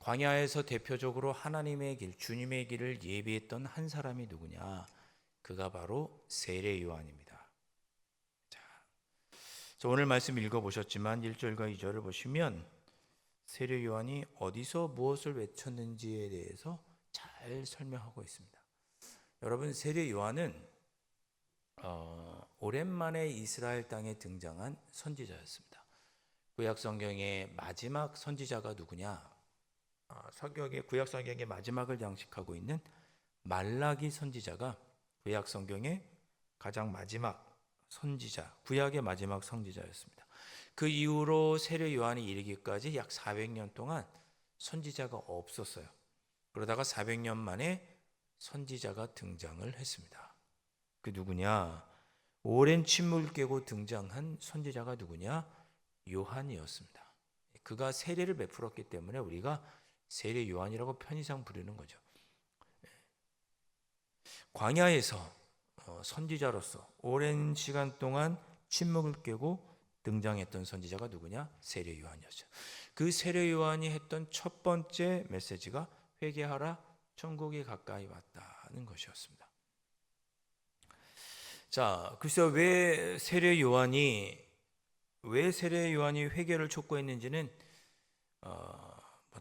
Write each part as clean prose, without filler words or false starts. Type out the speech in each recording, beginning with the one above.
광야에서 대표적으로 하나님의 길, 주님의 길을 예비했던 한 사람이 누구냐? 그가 바로 세례 요한입니다. 자, 오늘 말씀 읽어보셨지만 1절과 2절을 보시면 세례 요한이 어디서 무엇을 외쳤는지에 대해서 잘 설명하고 있습니다. 여러분, 세례 요한은 오랜만에 이스라엘 땅에 등장한 선지자였습니다. 구약 성경의 마지막 선지자가 누구냐? 구약 성경의 마지막을 장식하고 있는 말라기 선지자가 구약 성경의 가장 마지막 선지자, 구약의 마지막 선지자였습니다. 그 이후로 세례 요한이 이르기까지 약 400년 동안 선지자가 없었어요. 그러다가 400년 만에 선지자가 등장을 했습니다. 그 누구냐? 오랜 침묵을 깨고 등장한 선지자가 누구냐? 요한이었습니다. 그가 세례를 베풀었기 때문에 우리가 세례 요한이라고 편의상 부르는 거죠. 광야에서 선지자로서 오랜 시간 동안 침묵을 깨고 등장했던 선지자가 누구냐? 세례 요한이었죠. 그 세례 요한이 했던 첫 번째 메시지가 회개하라, 천국이 가까이 왔다는 것이었습니다. 자, 글쎄요, 왜 세례 요한이 회개를 촉구했는지는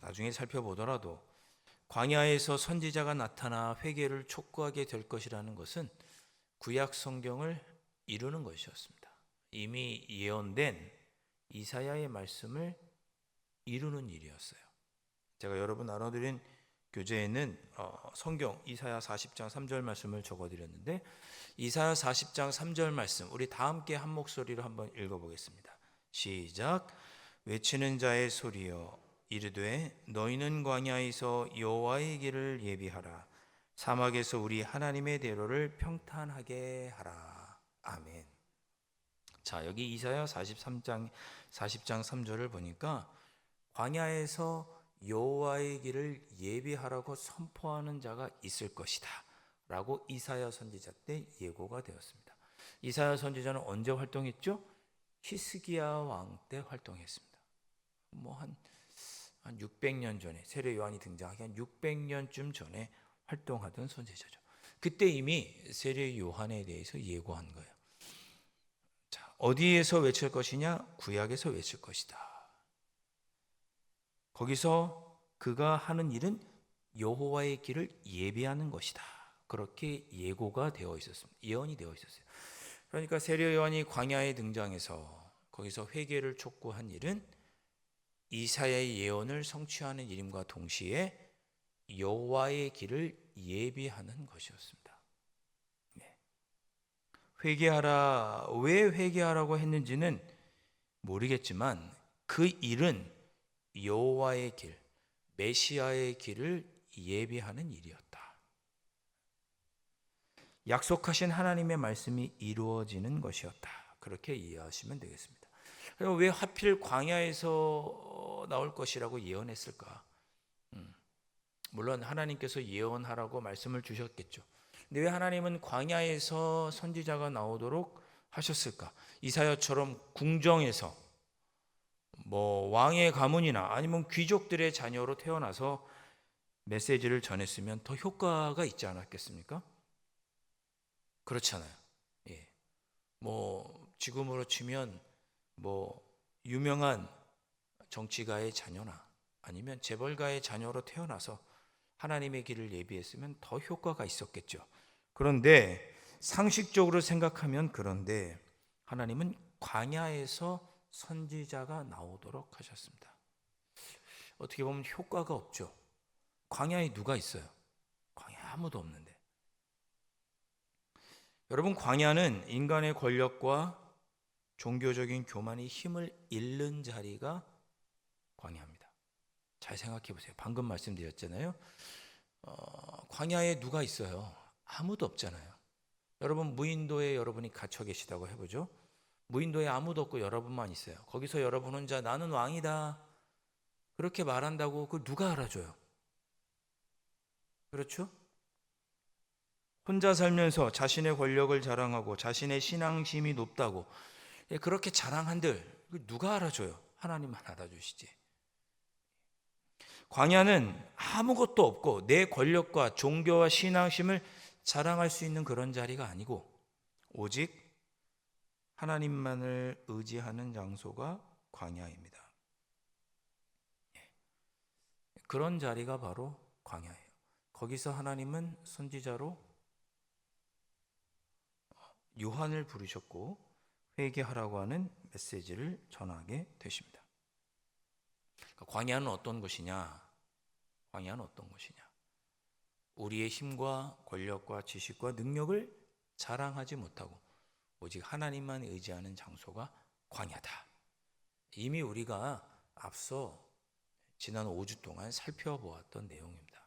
나중에 살펴보더라도 광야에서 선지자가 나타나 회개를 촉구하게 될 것이라는 것은 구약 성경을 이루는 것이었습니다. 이미 예언된 이사야의 말씀을 이루는 일이었어요. 제가 여러분 나눠드린 교재에는 성경 이사야 40장 3절 말씀을 적어드렸는데, 이사야 40장 3절 말씀 우리 다 함께 한 목소리로 한번 읽어보겠습니다. 시작. 외치는 자의 소리여 이르되 너희는 광야에서 여호와의 길을 예비하라, 사막에서 우리 하나님의 대로를 평탄하게 하라. 아멘. 자, 여기 이사야 40장 3절을 보니까 광야에서 여호와의 길을 예비하라고 선포하는 자가 있을 것이다 라고 이사야 선지자 때 예고가 되었습니다. 이사야 선지자는 언제 활동했죠? 히스기야 왕 때 활동했습니다. 한 600년 전에, 세례 요한이 등장하기 한 600년쯤 전에 활동하던 선지자죠. 그때 이미 세례 요한에 대해서 예고한 거예요. 자, 어디에서 외칠 것이냐? 구약에서 외칠 것이다. 거기서 그가 하는 일은 여호와의 길을 예비하는 것이다. 그렇게 예고가 되어 있었습니다. 예언이 되어 있었어요. 그러니까 세례 요한이 광야에 등장해서 거기서 회개를 촉구한 일은 이사야의 예언을 성취하는 일임과 동시에 여호와의 길을 예비하는 것이었습니다. 네. 회개하라, 왜 회개하라고 했는지는 모르겠지만 그 일은 여호와의 길, 메시아의 길을 예비하는 일이었다. 약속하신 하나님의 말씀이 이루어지는 것이었다. 그렇게 이해하시면 되겠습니다. 그럼 왜 하필 광야에서 나올 것이라고 예언했을까? 물론 하나님께서 예언하라고 말씀을 주셨겠죠. 근데 왜 하나님은 광야에서 선지자가 나오도록 하셨을까? 이사야처럼 궁정에서 왕의 가문이나 아니면 귀족들의 자녀로 태어나서 메시지를 전했으면 더 효과가 있지 않았겠습니까? 그렇잖아요. 예. 지금으로 치면 유명한 정치가의 자녀나 아니면 재벌가의 자녀로 태어나서 하나님의 길을 예비했으면 더 효과가 있었겠죠. 그런데 상식적으로 생각하면 그런데 하나님은 광야에서 선지자가 나오도록 하셨습니다. 어떻게 보면 효과가 없죠. 광야에 누가 있어요? 광야에 아무도 없는데. 여러분, 광야는 인간의 권력과 종교적인 교만이 힘을 잃는 자리가 광야입니다. 잘 생각해 보세요. 방금 말씀드렸잖아요. 광야에 누가 있어요? 아무도 없잖아요. 여러분, 무인도에 여러분이 갇혀 계시다고 해보죠. 무인도에 아무도 없고 여러분만 있어요. 거기서 여러분 혼자 나는 왕이다 그렇게 말한다고 그걸 누가 알아줘요? 그렇죠? 혼자 살면서 자신의 권력을 자랑하고 자신의 신앙심이 높다고 그렇게 자랑한들 누가 알아줘요? 하나님만 알아주시지. 광야는 아무것도 없고 내 권력과 종교와 신앙심을 자랑할 수 있는 그런 자리가 아니고 오직 하나님만을 의지하는 장소가 광야입니다. 그런 자리가 바로 광야예요. 거기서 하나님은 선지자로 요한을 부르셨고 회개하라고 하는 메시지를 전하게 되십니다. 광야는 어떤 곳이냐? 광야는 어떤 곳이냐? 우리의 힘과 권력과 지식과 능력을 자랑하지 못하고 오직 하나님만 의지하는 장소가 광야다. 이미 우리가 앞서 지난 5주 동안 살펴보았던 내용입니다.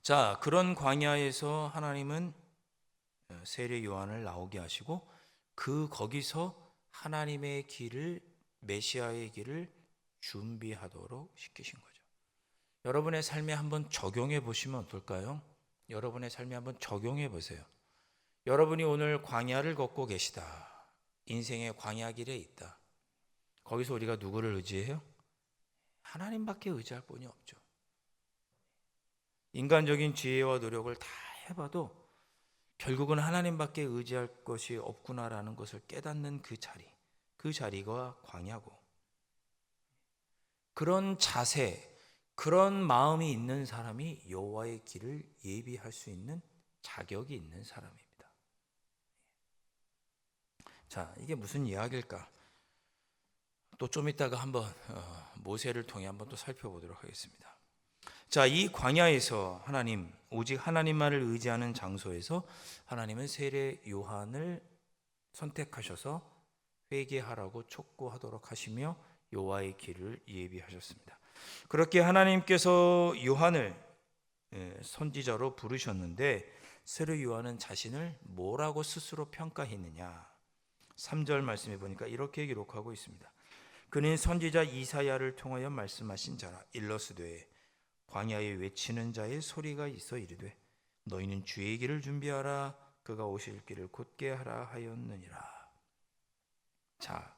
자, 그런 광야에서 하나님은 세례 요한을 나오게 하시고 거기서 하나님의 길을, 메시아의 길을 준비하도록 시키신 거죠. 여러분의 삶에 한번 적용해 보시면 어떨까요? 여러분의 삶에 한번 적용해 보세요. 여러분이 오늘 광야를 걷고 계시다. 인생의 광야 길에 있다. 거기서 우리가 누구를 의지해요? 하나님밖에 의지할 분이 없죠. 인간적인 지혜와 노력을 다 해봐도 결국은 하나님밖에 의지할 것이 없구나라는 것을 깨닫는 그 자리가 광야고, 그런 자세, 그런 마음이 있는 사람이 여호와의 길을 예비할 수 있는 자격이 있는 사람입니다. 자, 이게 무슨 이야기일까? 또 좀 이따가 한번 모세를 통해 한번 또 살펴보도록 하겠습니다. 자, 이 광야에서 오직 하나님만을 의지하는 장소에서 하나님은 세례 요한을 선택하셔서 회개하라고 촉구하도록 하시며 여호와의 길을 예비하셨습니다. 그렇게 하나님께서 요한을 선지자로 부르셨는데 세례 요한은 자신을 뭐라고 스스로 평가했느냐? 3절 말씀해 보니까 이렇게 기록하고 있습니다. 그는 선지자 이사야를 통하여 말씀하신 자라. 일러스되 광야에 외치는 자의 소리가 있어 이르되 너희는 주의 길을 준비하라. 그가 오실 길을 곧게 하라 하였느니라. 자,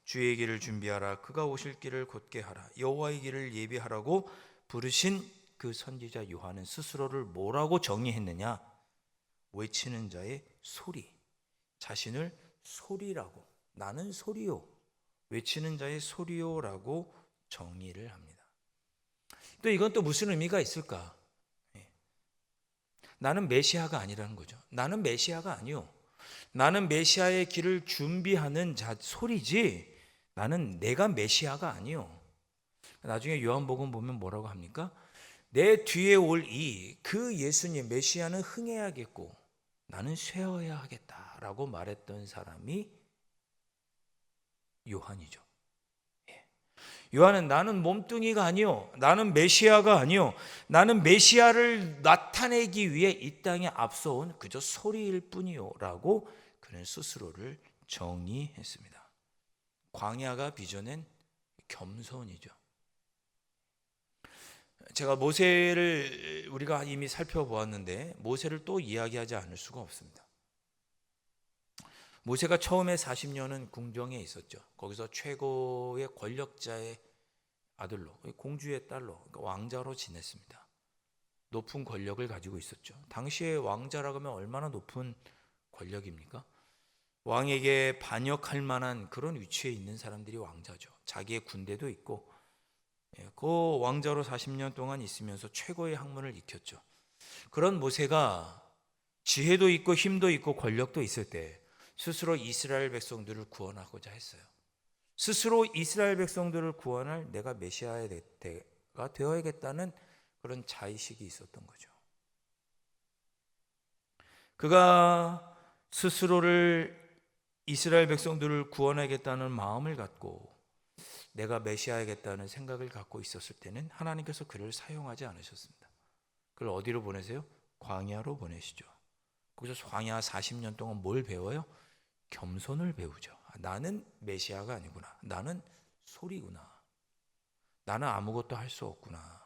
주의 길을 준비하라. 그가 오실 길을 곧게 하라. 여호와의 길을 예비하라고 부르신 그 선지자 요한은 스스로를 뭐라고 정의했느냐? 외치는 자의 소리. 자신을 소리라고, 나는 소리요, 외치는 자의 소리요라고 정의를 합니다. 또 이건 또 무슨 의미가 있을까? 나는 메시아가 아니라는 거죠. 나는 메시아가 아니요. 나는 메시아의 길을 준비하는 자 소리지, 나는 내가 메시아가 아니요. 나중에 요한복음 보면 뭐라고 합니까? 내 뒤에 올 그 예수님 메시아는 흥해야겠고 나는 쇠어야 하겠다라고 말했던 사람이 요한이죠. 요한은 나는 몸뚱이가 아니요, 나는 메시아가 아니요, 나는 메시아를 나타내기 위해 이 땅에 앞서온 그저 소리일 뿐이요 라고 그는 스스로를 정의했습니다. 광야가 빚어낸 겸손이죠. 제가 모세를 우리가 이미 살펴보았는데 모세를 또 이야기하지 않을 수가 없습니다. 모세가 처음에 40년은 궁정에 있었죠. 거기서 최고의 권력자의 아들로, 공주의 딸로, 그러니까 왕자로 지냈습니다. 높은 권력을 가지고 있었죠. 당시에 왕자라고 하면 얼마나 높은 권력입니까? 왕에게 반역할 만한 그런 위치에 있는 사람들이 왕자죠. 자기의 군대도 있고, 그 왕자로 40년 동안 있으면서 최고의 학문을 익혔죠. 그런 모세가 지혜도 있고 힘도 있고 권력도 있을 때 스스로 이스라엘 백성들을 구원하고자 했어요. 스스로 이스라엘 백성들을 구원할 내가 메시아의 때가 되어야겠다는 그런 자의식이 있었던 거죠. 그가 스스로를 이스라엘 백성들을 구원하겠다는 마음을 갖고 내가 메시아야겠다는 생각을 갖고 있었을 때는 하나님께서 그를 사용하지 않으셨습니다. 그를 어디로 보내세요? 광야로 보내시죠. 거기서 광야 40년 동안 뭘 배워요? 겸손을 배우죠. 나는 메시아가 아니구나. 나는 소리구나. 나는 아무것도 할 수 없구나.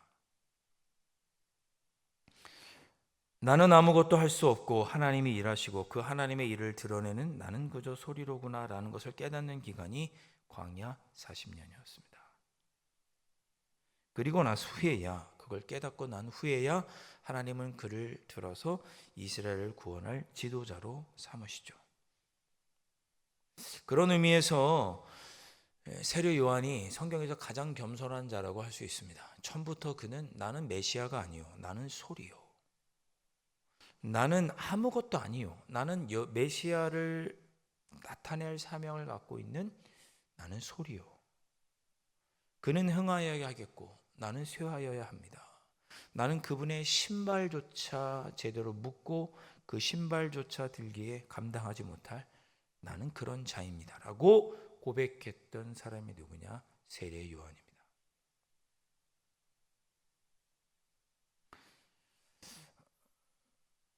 나는 아무것도 할 수 없고 하나님이 일하시고 그 하나님의 일을 드러내는 나는 그저 소리로구나 라는 것을 깨닫는 기간이 광야 40년이었습니다. 그리고 나서 후에야, 그걸 깨닫고 난 후에야 하나님은 그를 들어서 이스라엘을 구원할 지도자로 삼으시죠. 그런 의미에서 세례 요한이 성경에서 가장 겸손한 자라고 할 수 있습니다. 처음부터 그는 나는 메시아가 아니요, 나는 소리요, 나는 아무것도 아니요, 나는 메시아를 나타낼 사명을 갖고 있는 나는 소리요, 그는 흥하여야 하겠고 나는 쇠하여야 합니다. 나는 그분의 신발조차 제대로 묶고 그 신발조차 들기에 감당하지 못할 나는 그런 자입니다 라고 고백했던 사람이 누구냐? 세례 요한입니다.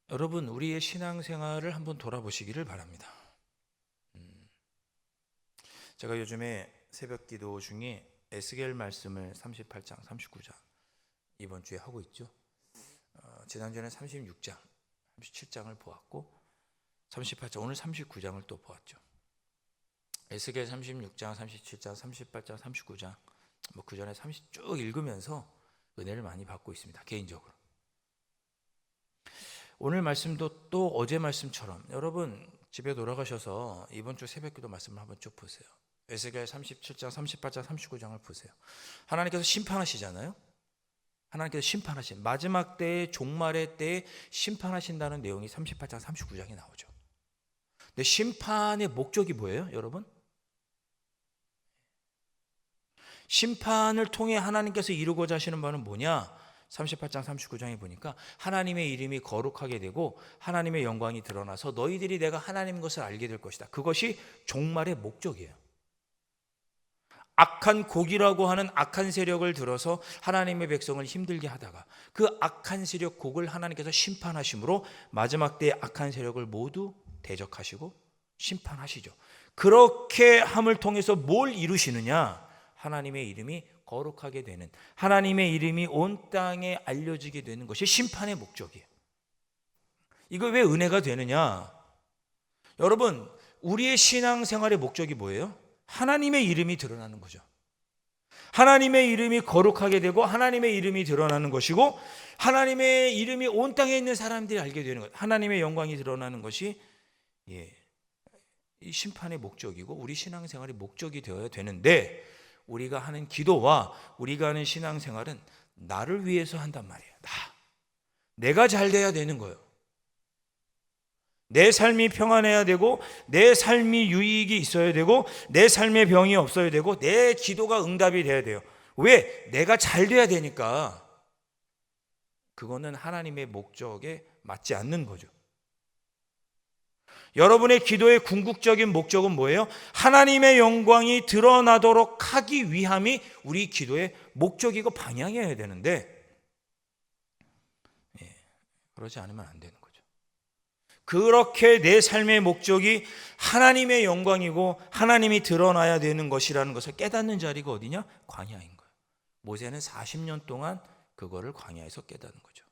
여러분, 우리의 신앙생활을 한번 돌아보시기를 바랍니다. 제가 요즘에 새벽기도 중에 에스겔 말씀을 38장, 39장 이번 주에 하고 있죠. 지난주에는 36장, 37장을 보았고 38장, 오늘 39장을 또 보았죠. 에스겔 36장, 37장, 38장, 39장 그 전에 30 쭉 읽으면서 은혜를 많이 받고 있습니다. 개인적으로. 오늘 말씀도 또 어제 말씀처럼 여러분 집에 돌아가셔서 이번 주 새벽기도 말씀을 한번 쭉 보세요. 에스겔 37장, 38장, 39장을 보세요. 하나님께서 심판하시잖아요. 하나님께서 심판하신 마지막 때의 종말의 때에 심판하신다는 내용이 38장, 39장에 나오죠. 근데 심판의 목적이 뭐예요, 여러분? 심판을 통해 하나님께서 이루고자 하시는 바는 뭐냐? 38장 39장에 보니까 하나님의 이름이 거룩하게 되고 하나님의 영광이 드러나서 너희들이 내가 하나님인 것을 알게 될 것이다. 그것이 종말의 목적이에요. 악한 곡이라고 하는 악한 세력을 들어서 하나님의 백성을 힘들게 하다가 그 악한 세력 곡을 하나님께서 심판하심으로 마지막 때의 악한 세력을 모두 대적하시고 심판하시죠. 그렇게 함을 통해서 뭘 이루시느냐? 하나님의 이름이 거룩하게 되는, 하나님의 이름이 온 땅에 알려지게 되는 것이 심판의 목적이에요. 이거 왜 은혜가 되느냐? 여러분, 우리의 신앙생활의 목적이 뭐예요? 하나님의 이름이 드러나는 거죠. 하나님의 이름이 거룩하게 되고 하나님의 이름이 드러나는 것이고 하나님의 이름이 온 땅에 있는 사람들이 알게 되는 것, 하나님의 영광이 드러나는 것이 이 심판의 목적이고 우리 신앙생활의 목적이 되어야 되는데, 우리가 하는 기도와 우리가 하는 신앙생활은 나를 위해서 한단 말이에요. 내가 잘 돼야 되는 거예요. 내 삶이 평안해야 되고 내 삶이 유익이 있어야 되고 내 삶에 병이 없어야 되고 내 기도가 응답이 돼야 돼요. 왜? 내가 잘 돼야 되니까. 그거는 하나님의 목적에 맞지 않는 거죠. 여러분의 기도의 궁극적인 목적은 뭐예요? 하나님의 영광이 드러나도록 하기 위함이 우리 기도의 목적이고 방향이어야 되는데 그러지 않으면 안 되는 거죠. 그렇게 내 삶의 목적이 하나님의 영광이고 하나님이 드러나야 되는 것이라는 것을 깨닫는 자리가 어디냐? 광야인 거예요. 모세는 40년 동안 그거를 광야에서 깨닫는 거죠.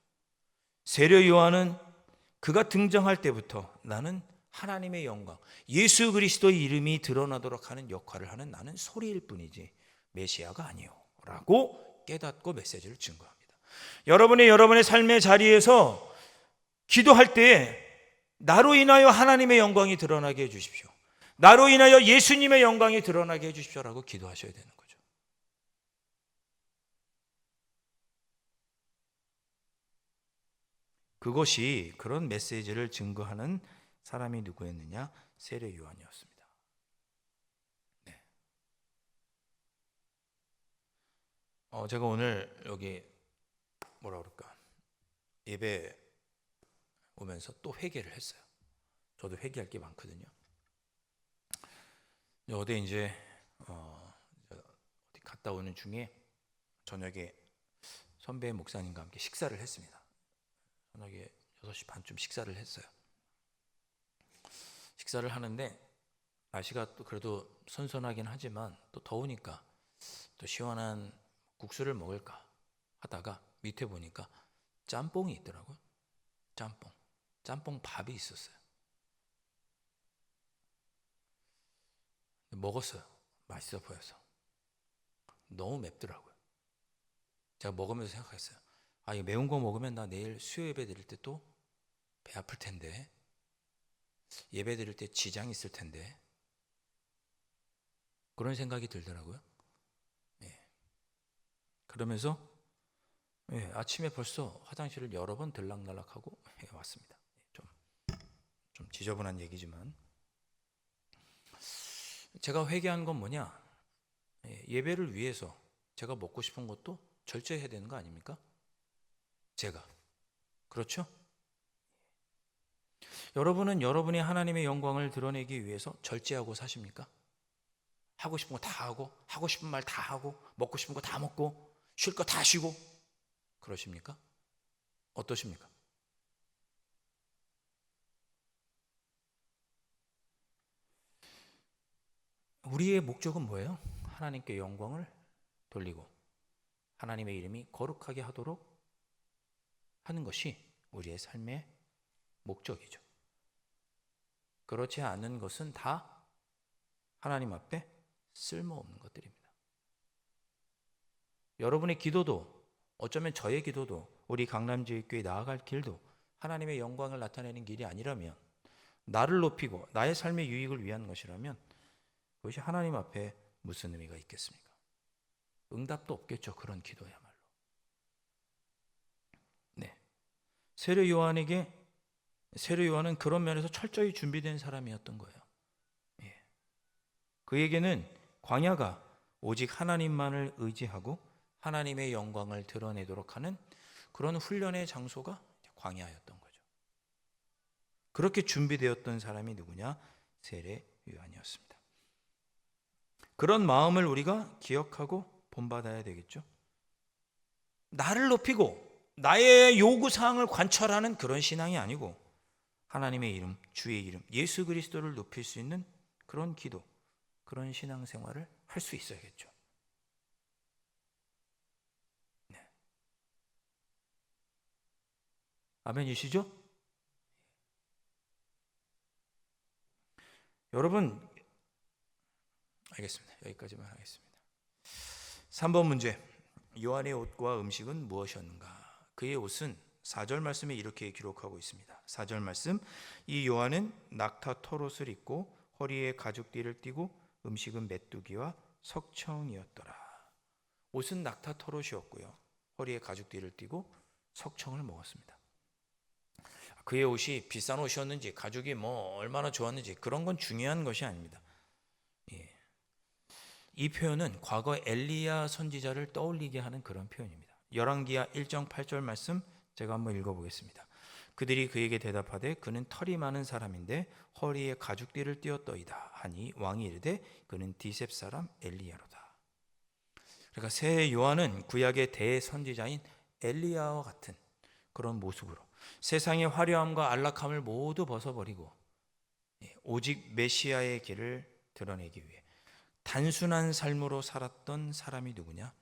세례 요한은 그가 등장할 때부터 나는 하나님의 영광, 예수 그리스도의 이름이 드러나도록 하는 역할을 하는 나는 소리일 뿐이지 메시아가 아니요 라고 깨닫고 메시지를 증거합니다. 여러분의 삶의 자리에서 기도할 때 나로 인하여 하나님의 영광이 드러나게 해주십시오, 나로 인하여 예수님의 영광이 드러나게 해주십시오라고 기도하셔야 되는 거죠. 그것이, 그런 메시지를 증거하는 사람이 누구였느냐? 세례 요한이었습니다. 네. 제가 오늘 여기 뭐라 그럴까, 예배 오면서 또 회개를 했어요. 저도 회개할 게 많거든요. 어디 이제 어디 갔다 오는 중에 저녁에 선배 목사님과 함께 식사를 했습니다. 저녁에 6시 반쯤 식사를 했어요. 식사를 하는데 날씨가 또 그래도 선선하긴 하지만 또 더우니까 또 시원한 국수를 먹을까 하다가 밑에 보니까 짬뽕이 있더라고요. 짬뽕 밥이 있었어요. 먹었어요. 맛있어 보여서. 너무 맵더라고요. 제가 먹으면서 생각했어요. 아, 이 매운 거 먹으면 나 내일 수요 예배 드릴 때 또 배 아플 텐데, 예배 드릴 때 지장 있을 텐데, 그런 생각이 들더라고요. 예. 그러면서 아침에 벌써 화장실을 여러 번 들락날락하고 왔습니다. 좀 지저분한 얘기지만 제가 회개한 건 뭐냐? 예배를 위해서 제가 먹고 싶은 것도 절제해야 되는 거 아닙니까? 제가. 그렇죠? 여러분은 여러분이 하나님의 영광을 드러내기 위해서 절제하고 사십니까? 하고 싶은 거 다 하고, 하고 싶은 말 다 하고, 먹고 싶은 거 다 먹고, 쉴 거 다 쉬고, 그러십니까? 어떠십니까? 우리의 목적은 뭐예요? 하나님께 영광을 돌리고 하나님의 이름이 거룩하게 하도록 하는 것이 우리의 삶의 목적이죠. 그렇지 않은 것은 다 하나님 앞에 쓸모없는 것들입니다. 여러분의 기도도, 어쩌면 저의 기도도, 우리 강남제일교회 나아갈 길도 하나님의 영광을 나타내는 길이 아니라면, 나를 높이고 나의 삶의 유익을 위한 것이라면 그것이 하나님 앞에 무슨 의미가 있겠습니까? 응답도 없겠죠. 그런 기도야말로. 네. 세례 요한은 그런 면에서 철저히 준비된 사람이었던 거예요. 예. 그에게는 광야가 오직 하나님만을 의지하고 하나님의 영광을 드러내도록 하는 그런 훈련의 장소가 광야였던 거죠. 그렇게 준비되었던 사람이 누구냐? 세례 요한이었습니다. 그런 마음을 우리가 기억하고 본받아야 되겠죠. 나를 높이고 나의 요구사항을 관철하는 그런 신앙이 아니고 하나님의 이름, 주의 이름, 예수 그리스도를 높일 수 있는 그런 기도, 그런 신앙생활을 할 수 있어야겠죠. 네. 아멘이시죠? 여러분, 알겠습니다. 여기까지만 하겠습니다. 3번 문제. 요한의 옷과 음식은 무엇이었는가? 그의 옷은 4절 말씀에 이렇게 기록하고 있습니다. 4절 말씀. 이 요한은 낙타 털옷을 입고 허리에 가죽띠를 띠고 음식은 메뚜기와 석청이었더라. 옷은 낙타 털옷이었고요. 허리에 가죽띠를 띠고 석청을 먹었습니다. 그의 옷이 비싼 옷이었는지 가죽이 얼마나 좋았는지 그런 건 중요한 것이 아닙니다. 예. 이 표현은 과거 엘리야 선지자를 떠올리게 하는 그런 표현입니다. 열왕기하 1장 8절 말씀 제가 한번 읽어보겠습니다. 그들이 그에게 대답하되 그는 털이 많은 사람인데 허리에 가죽띠를 띄었더이다 하니 왕이 이르되 그는 디셉 사람 엘리야로다. 그러니까 새 요한은 구약의 대선지자인 엘리야와 같은 그런 모습으로 세상의 화려함과 안락함을 모두 벗어버리고 오직 메시아의 길을 드러내기 위해 단순한 삶으로 살았던 사람이 누구냐?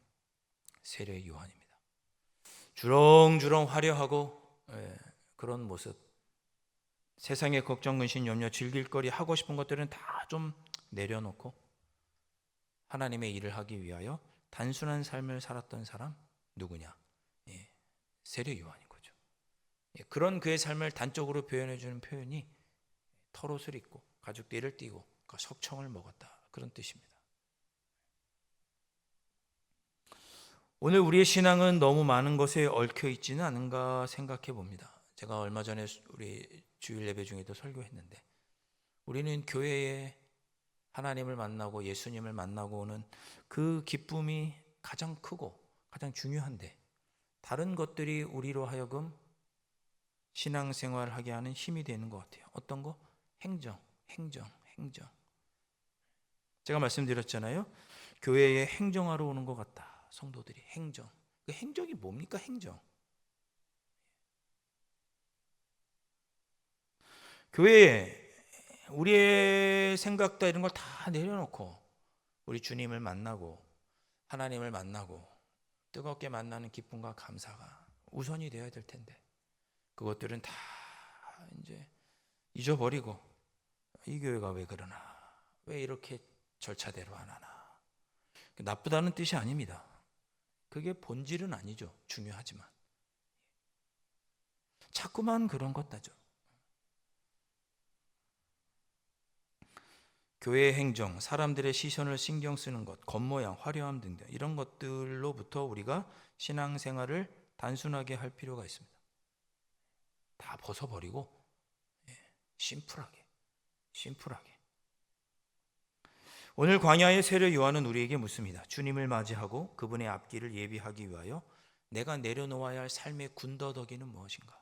세례 요한입니다. 주렁주렁 화려하고 그런 모습, 세상의 걱정, 근심, 염려, 즐길 거리, 하고 싶은 것들은 다 좀 내려놓고 하나님의 일을 하기 위하여 단순한 삶을 살았던 사람 누구냐? 세례 요한인 거죠. 그런 그의 삶을 단적으로 표현해 주는 표현이 털옷을 입고 가죽띠를 띠고 석청을 먹었다, 그런 뜻입니다. 오늘 우리의 신앙은 너무 많은 것에 얽혀 있지는 않은가 생각해 봅니다. 제가 얼마 전에 우리 주일 예배 중에도 설교했는데, 우리는 교회에 하나님을 만나고 예수님을 만나고 오는 그 기쁨이 가장 크고 가장 중요한데, 다른 것들이 우리로 하여금 신앙생활하게 하는 힘이 되는 것 같아요. 어떤 거? 행정. 제가 말씀드렸잖아요. 교회에 행정하러 오는 것 같다. 성도들이 행정. 그 행정이 뭡니까? 행정. 교회에 우리의 생각다 이런 걸 다 내려놓고 우리 주님을 만나고 하나님을 만나고 뜨겁게 만나는 기쁨과 감사가 우선이 되어야 될 텐데, 그것들은 다 이제 잊어버리고 이 교회가 왜 그러나, 왜 이렇게 절차대로 안 하나. 나쁘다는 뜻이 아닙니다. 그게 본질은 아니죠. 중요하지만 자꾸만 그런 것 따져. 교회 행정, 사람들의 시선을 신경 쓰는 것, 겉모양, 화려함 등등 이런 것들로부터 우리가 신앙생활을 단순하게 할 필요가 있습니다. 다 벗어버리고 심플하게. 오늘 광야의 세례 요한은 우리에게 묻습니다. 주님을 맞이하고 그분의 앞길을 예비하기 위하여 내가 내려놓아야 할 삶의 군더더기는 무엇인가?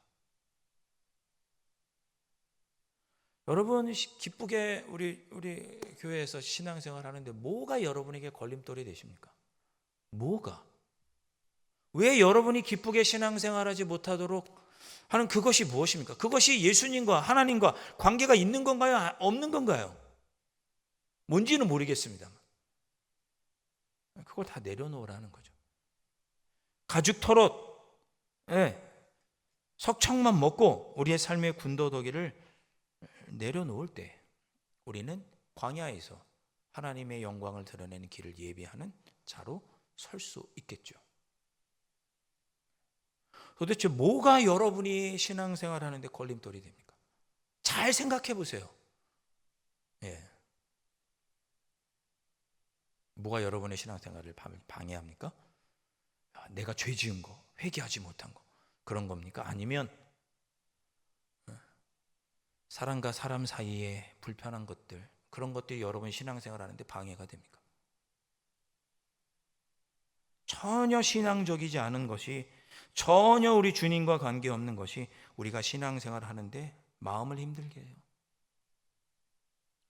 여러분 기쁘게 우리 교회에서 신앙생활 하는데 뭐가 여러분에게 걸림돌이 되십니까? 뭐가? 왜 여러분이 기쁘게 신앙생활하지 못하도록 하는 그것이 무엇입니까? 그것이 예수님과 하나님과 관계가 있는 건가요? 없는 건가요? 뭔지는 모르겠습니다만 그걸 다 내려놓으라는 거죠. 가죽 털옷, 석청만 먹고 우리의 삶의 군더더기를 내려놓을 때 우리는 광야에서 하나님의 영광을 드러내는 길을 예비하는 자로 설 수 있겠죠. 도대체 뭐가 여러분이 신앙생활 하는데 걸림돌이 됩니까? 잘 생각해 보세요. 뭐가 여러분의 신앙생활을 방해합니까? 내가 죄 지은 거, 회개하지 못한 거 그런 겁니까? 아니면 사람과 사람 사이에 불편한 것들, 그런 것들이 여러분 신앙생활 하는데 방해가 됩니까? 전혀 신앙적이지 않은 것이, 전혀 우리 주님과 관계없는 것이 우리가 신앙생활 하는데 마음을 힘들게 해요.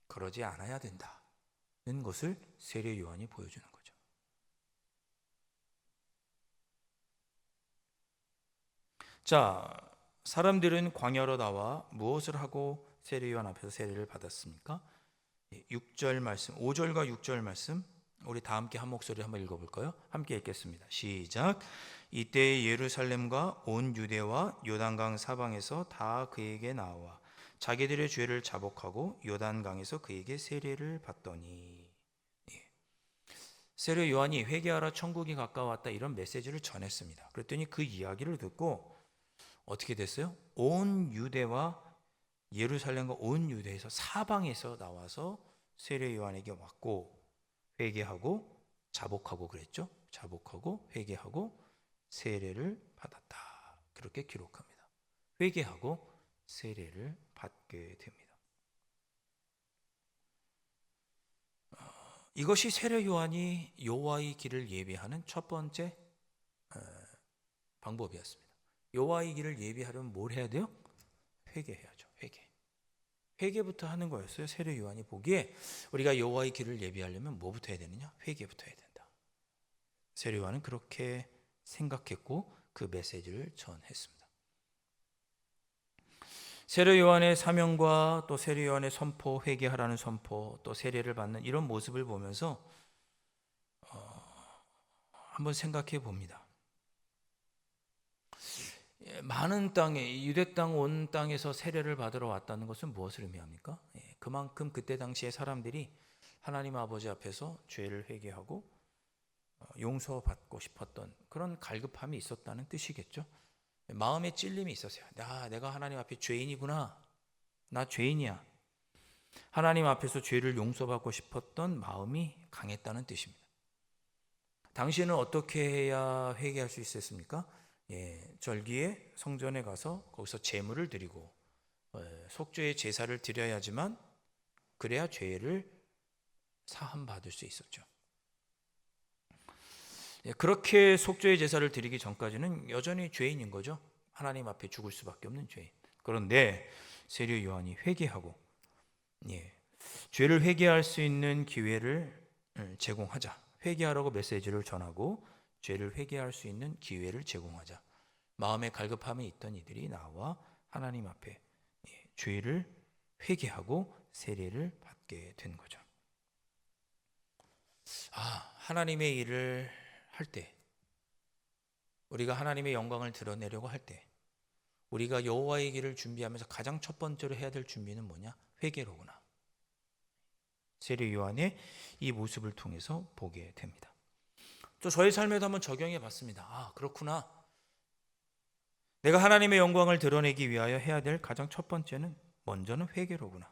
그러지 않아야 된다는 것을 세례 요한이 보여주는 거죠. 자, 사람들은 광야로 나와 무엇을 하고 세례 요한 앞에서 세례를 받았습니까? 6절 말씀, 5절과 6절 말씀 우리 다 함께 한 목소리 한번 읽어볼까요? 함께 읽겠습니다. 시작. 이때 예루살렘과 온 유대와 요단강 사방에서 다 그에게 나와 자기들의 죄를 자복하고 요단강에서 그에게 세례를 받더니, 세례 요한이 회개하라 천국이 가까웠다 이런 메시지를 전했습니다. 그랬더니 그 이야기를 듣고 어떻게 됐어요? 온 유대와 예루살렘과 온 유대에서 사방에서 나와서 세례 요한에게 왔고 회개하고 자복하고 그랬죠. 자복하고 회개하고 세례를 받았다. 그렇게 기록합니다. 회개하고 세례를 받게 됩니다. 이것이 세례 요한이 여호와의 길을 예비하는 첫 번째 방법이었습니다. 여호와의 길을 예비하려면 뭘 해야 돼요? 회개해야죠. 회개부터 하는 거였어요. 세례 요한이 보기에 우리가 여호와의 길을 예비하려면 뭐부터 해야 되느냐? 회개부터 해야 된다. 세례 요한은 그렇게 생각했고 그 메시지를 전했습니다. 세례 요한의 사명과 또 세례 요한의 선포, 회개하라는 선포, 또 세례를 받는 이런 모습을 보면서 한번 생각해 봅니다. 많은 땅에, 유대 땅 온 땅에서 세례를 받으러 왔다는 것은 무엇을 의미합니까? 그만큼 그때 당시에 사람들이 하나님 아버지 앞에서 죄를 회개하고 용서받고 싶었던 그런 갈급함이 있었다는 뜻이겠죠. 마음에 찔림이 있었어요. 내가 하나님 앞에 죄인이구나. 나 죄인이야. 하나님 앞에서 죄를 용서받고 싶었던 마음이 강했다는 뜻입니다. 당시에는 어떻게 해야 회개할 수 있었습니까? 절기에 성전에 가서 거기서 제물을 드리고 속죄의 제사를 드려야지만 그래야 죄를 사함 받을 수 있었죠. 그렇게 속죄의 제사를 드리기 전까지는 여전히 죄인인 거죠. 하나님 앞에 죽을 수밖에 없는 죄인. 그런데 세례 요한이 회개하고 죄를 회개할 수 있는 기회를 제공하자. 회개하라고 메시지를 전하고 죄를 회개할 수 있는 기회를 제공하자. 마음에 갈급함이 있던 이들이 나와 하나님 앞에 죄를 회개하고 세례를 받게 된 거죠. 하나님의 일을 할 때, 우리가 하나님의 영광을 드러내려고 할 때, 우리가 여호와의 길을 준비하면서 가장 첫 번째로 해야 될 준비는 뭐냐? 회개로구나. 세례 요한의 이 모습을 통해서 보게 됩니다. 또 저의 삶에도 한번 적용해 봤습니다. 아, 그렇구나. 내가 하나님의 영광을 드러내기 위하여 해야 될 가장 첫 번째는 먼저는 회개로구나.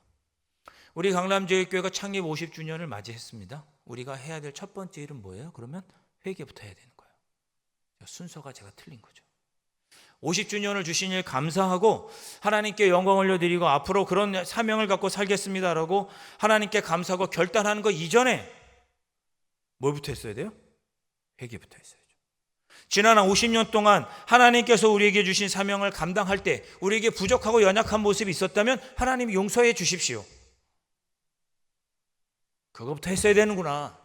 우리 강남제일교회가 창립 50주년을 맞이했습니다. 우리가 해야 될 첫 번째 일은 뭐예요? 그러면 회개부터 해야 되는 거예요. 순서가 제가 틀린 거죠. 50주년을 주신 일 감사하고 하나님께 영광 올려드리고 앞으로 그런 사명을 갖고 살겠습니다라고 하나님께 감사하고 결단하는 거 이전에 뭘부터 했어야 돼요? 회개부터 했어야죠. 지난 50년 동안 하나님께서 우리에게 주신 사명을 감당할 때 우리에게 부족하고 연약한 모습이 있었다면 하나님 용서해 주십시오. 그거부터 했어야 되는구나.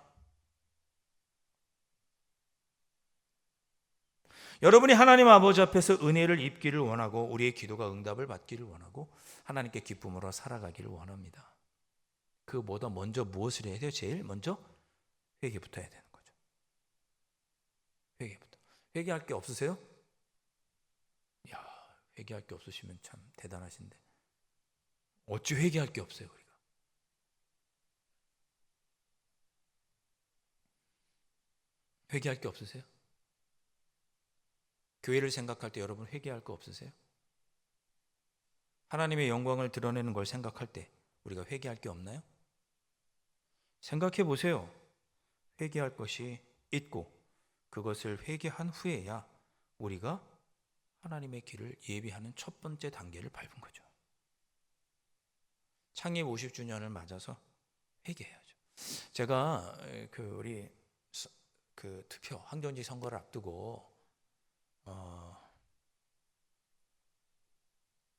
여러분이 하나님 아버지 앞에서 은혜를 입기를 원하고 우리의 기도가 응답을 받기를 원하고 하나님께 기쁨으로 살아가기를 원합니다. 그보다 먼저 무엇을 해야 돼요? 제일 먼저 회개부터 해야 되는 거죠. 회개부터. 회개할 게 없으세요? 야, 회개할 게 없으시면 참 대단하신데 어찌 회개할 게 없어요, 우리가. 회개할 게 없으세요? 교회를 생각할 때 여러분 회개할 거 없으세요? 하나님의 영광을 드러내는 걸 생각할 때 우리가 회개할 게 없나요? 생각해 보세요. 회개할 것이 있고 그것을 회개한 후에야 우리가 하나님의 길을 예비하는 첫 번째 단계를 밟은 거죠. 창립 50주년을 맞아서 회개해야죠. 제가 우리 투표 항전지 선거를 앞두고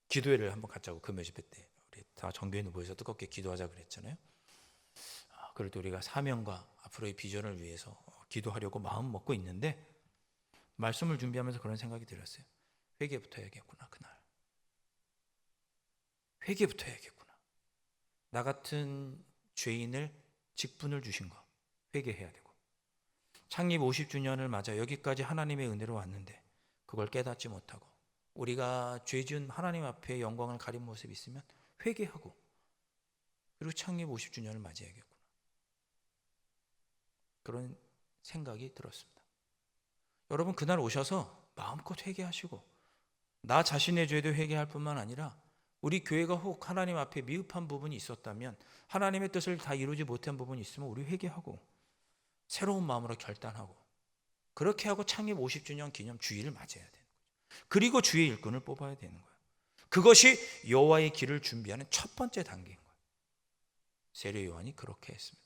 기도회를 한번 갖자고 금요 집회 때 우리 다 정교회는 모여서 뜨겁게 기도하자 그랬잖아요. 그럴 때 우리가 사명과 앞으로의 비전을 위해서 기도하려고 마음 먹고 있는데 말씀을 준비하면서 그런 생각이 들었어요. 회개부터 해야겠구나. 그날 회개부터 해야겠구나. 나 같은 죄인을 직분을 주신 거 회개해야 되고 창립 50주년을 맞아 여기까지 하나님의 은혜로 왔는데 그걸 깨닫지 못하고 우리가 죄 지은 하나님 앞에 영광을 가린 모습이 있으면 회개하고 그리고 창립 50주년을 맞이해야겠구나. 그런 생각이 들었습니다. 여러분 그날 오셔서 마음껏 회개하시고 나 자신의 죄도 회개할 뿐만 아니라 우리 교회가 혹 하나님 앞에 미흡한 부분이 있었다면 하나님의 뜻을 다 이루지 못한 부분이 있으면 우리 회개하고 새로운 마음으로 결단하고 그렇게 하고 창립 50주년 기념 주일을 맞아야 되는 거죠. 그리고 주의 일꾼을 뽑아야 되는 거예요. 그것이 여호와의 길을 준비하는 첫 번째 단계인 거예요. 세례 요한이 그렇게 했습니다.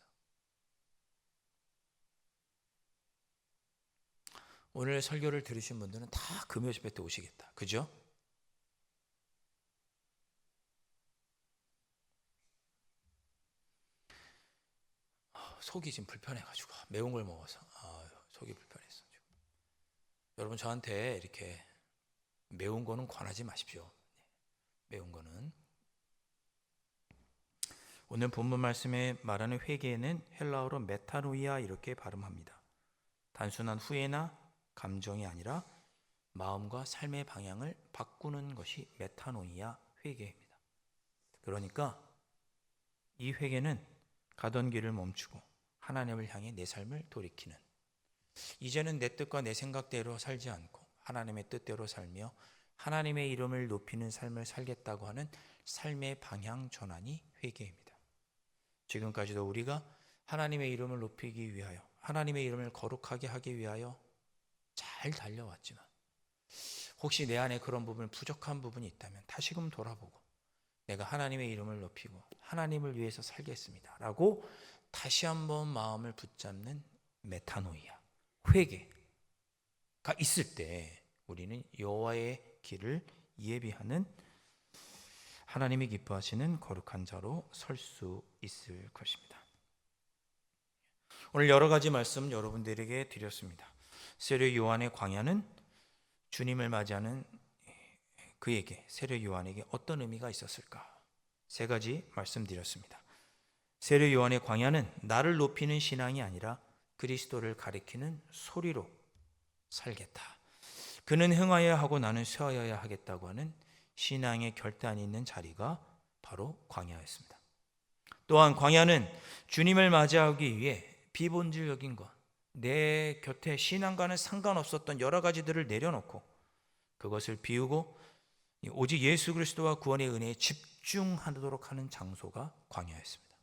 오늘 설교를 들으신 분들은 다 금요 집회 때 오시겠다. 그죠? 속이 지금 불편해가지고 매운 걸 먹어서 속이 불편했어. 여러분 저한테 이렇게 매운 거는 권하지 마십시오. 매운 거는. 오늘 본문 말씀에 말하는 회개는 헬라어로 메타노이아 이렇게 발음합니다. 단순한 후회나 감정이 아니라 마음과 삶의 방향을 바꾸는 것이 메타노이아 회개입니다. 그러니까 이 회개는 가던 길을 멈추고 하나님을 향해 내 삶을 돌이키는, 이제는 내 뜻과 내 생각대로 살지 않고 하나님의 뜻대로 살며 하나님의 이름을 높이는 삶을 살겠다고 하는 삶의 방향 전환이 회개입니다. 지금까지도 우리가 하나님의 이름을 높이기 위하여, 하나님의 이름을 거룩하게 하기 위하여 잘 달려왔지만 혹시 내 안에 그런 부분, 부족한 부분이 있다면 다시금 돌아보고 내가 하나님의 이름을 높이고 하나님을 위해서 살겠습니다 라고 다시 한번 마음을 붙잡는 메타노이아, 회개가 있을 때 우리는 여호와의 길을 예비하는 하나님이 기뻐하시는 거룩한 자로 설 수 있을 것입니다. 오늘 여러 가지 말씀 여러분들에게 드렸습니다. 세례 요한의 광야는 주님을 맞이하는 그에게, 세례 요한에게 어떤 의미가 있었을까? 세 가지 말씀드렸습니다. 세례 요한의 광야는 나를 높이는 신앙이 아니라 그리스도를 가리키는 소리로 살겠다. 그는 흥하여야 하고 나는 쇠하여야 하겠다고 하는 신앙의 결단이 있는 자리가 바로 광야였습니다. 또한 광야는 주님을 맞이하기 위해 비본질적인 것, 내 곁에 신앙과는 상관없었던 여러 가지들을 내려놓고 그것을 비우고 오직 예수 그리스도와 구원의 은혜에 집중하도록 하는 장소가 광야였습니다.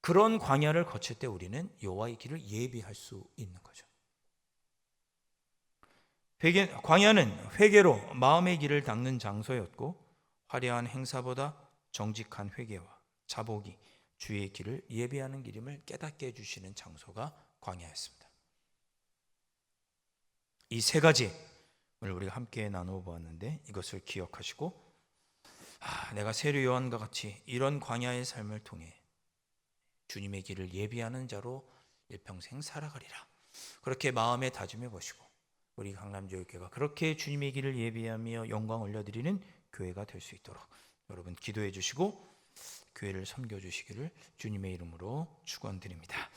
그런 광야를 거칠 때 우리는 여호와의 길을 예비할 수 있는 거죠. 광야는 회개로 마음의 길을 닦는 장소였고 화려한 행사보다 정직한 회개와 자복이 주의 길을 예비하는 길임을 깨닫게 해주시는 장소가 광야였습니다. 이 세 가지를 우리가 함께 나누어 보았는데 이것을 기억하시고 내가 세례 요한과 같이 이런 광야의 삶을 통해 주님의 길을 예비하는 자로 일평생 살아가리라. 그렇게 마음에 다짐해 보시고 우리 강남교회가 그렇게 주님의 길을 예비하며 영광 올려드리는 교회가 될 수 있도록 여러분 기도해 주시고 교회를 섬겨 주시기를 주님의 이름으로 축원드립니다.